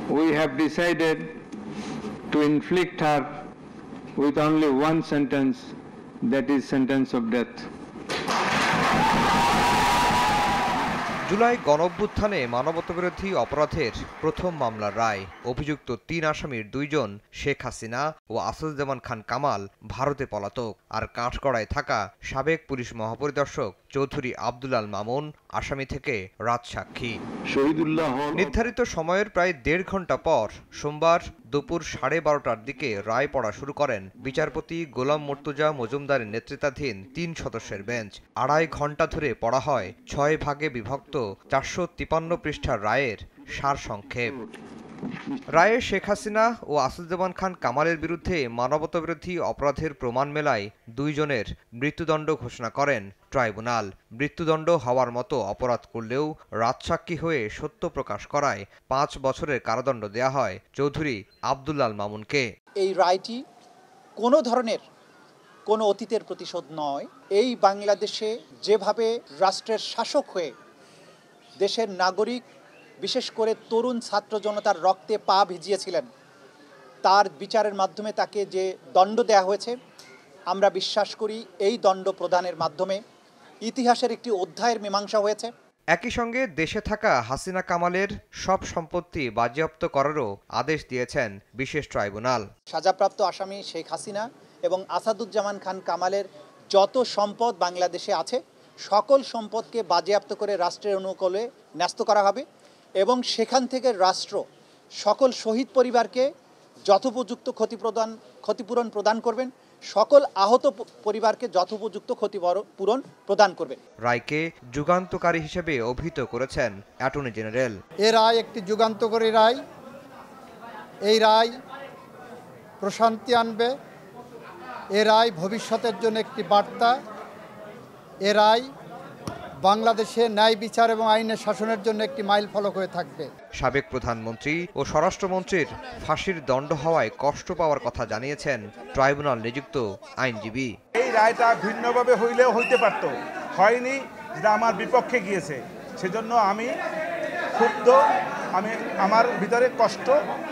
We have decided to inflict her with only one sentence, that is sentence of death. July গণঅভ্যুত্থানে মানবতাবিরোধী অপরাধের প্রথম মামলার রায়। অভিযুক্ত ৩ আসামির ২ জন শেখ হাসিনা ও আসাদুজ্জামান খান কামাল ভারতে পলাতক, আর কাঠগড়ায় থাকা সাবেক পুলিশ মহাপরিদর্শক চৌধুরী আব্দুল আল মামুন আসামি থেকে রাজসাক্ষী। নির্ধারিত সময়ের প্রায় ১.৫ ঘণ্টা পর সোমবার দুপুর 12:30টার দিকে রায় পড়া শুরু করেন বিচারপতি গোলাম মুর্তজা মজুমদারের নেতৃত্বাধীন ৩ সদস্যের বেঞ্চ। ২.৫ ঘণ্টা ধরে পড়া হয় ৬ ভাগে বিভক্ত ৪৫৩ পৃষ্ঠার রায়ের সারসংক্ষেপ। রায়ে শেখ হাসিনা ও আসাদুজ্জামান খান কামালের বিরুদ্ধে মানবতাবিরোধী অপরাধের প্রমাণ মেলায় ২ জনের মৃত্যুদণ্ড ঘোষণা করেন ট্রাইব্যুনাল। মৃত্যুদণ্ড হওয়ার মতো অপরাধ করলেও রাজসাক্ষী হয়ে সত্য প্রকাশ করায় ৫ বছরের কারাদণ্ড দেয়া হয় চৌধুরী আব্দুল আল মামুনকে। এই রায়টি কোনো ধরনের কোনো অতীতের প্রতিশোধ নয়। এই বাংলাদেশে যেভাবে রাষ্ট্রের শাসক হয়ে দেশের নাগরিক, বিশেষ করে তরুণ ছাত্র জনতার রক্তে পা ভিজিয়েছিলেন, তার বিচারের মাধ্যমে তাকে যে দণ্ড দেয়া হয়েছে, আমরা বিশ্বাস করি এই দণ্ড প্রদানের মাধ্যমে ইতিহাসের একটি অধ্যায়ের মীমাংসা হয়েছে। একই সঙ্গে দেশে থাকা হাসিনা কামালের সব সম্পত্তি বাজেয়াপ্ত করারও আদেশ দিয়েছেন বিশেষ ট্রাইব্যুনাল। সাজাপ্রাপ্ত আসামি শেখ হাসিনা এবং আসাদুজ্জামান খান কামালের যত সম্পদ বাংলাদেশে আছে, সকল সম্পদকে বাজেয়াপ্ত করে রাষ্ট্রের অনুকূলে ন্যস্ত করা হবে এবং সেখান থেকে রাষ্ট্র সকল শহীদ পরিবারকে যথোপযুক্ত ক্ষতিপূরণ প্রদান করবেন, সকল আহত পরিবারকে যথোপযুক্ত ক্ষতিপূরণ প্রদান করবেন। রায়কে যুগান্তকারী হিসেবে অভিহিত করেছেন অ্যাটর্নি জেনারেল। এ রায় একটি যুগান্তকারী রায়। এই রায় প্রশান্তি আনবে। এ রায় ভবিষ্যতের জন্য একটি বার্তা। এ রায় বাংলাদেশে ন্যায় বিচার এবং আইনের শাসনের জন্য একটি মাইল ফলক হয়ে থাকবে। সাবেক প্রধানমন্ত্রী ও স্বরাষ্ট্রমন্ত্রীর ফাঁসির দণ্ড হওয়ায় কষ্ট পাওয়ার কথা জানিয়েছেন ট্রাইব্যুনাল নিযুক্ত আইনজীবী। এই রায়টা ভিন্নভাবে হইলেও হইতে পারত, হয়নি, যেটা আমার বিপক্ষে গিয়েছে। সেজন্য আমি ক্ষুব্ধ, আমি আমার ভিতরে কষ্ট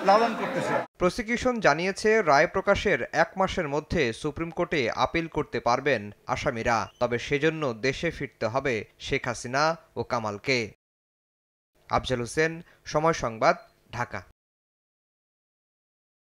লালন করতেছি। প্রসিকিউশন জানিয়েছে রায় প্রকাশের ১ মাসের মধ্যে সুপ্রিম কোর্টে আপিল করতে পারবেন আসামিরা, তবে সেজন্য দেশে ফিরতে হবে শেখ হাসিনা ও কামালকে। আফজাল হোসেন, সময় সংবাদ, ঢাকা।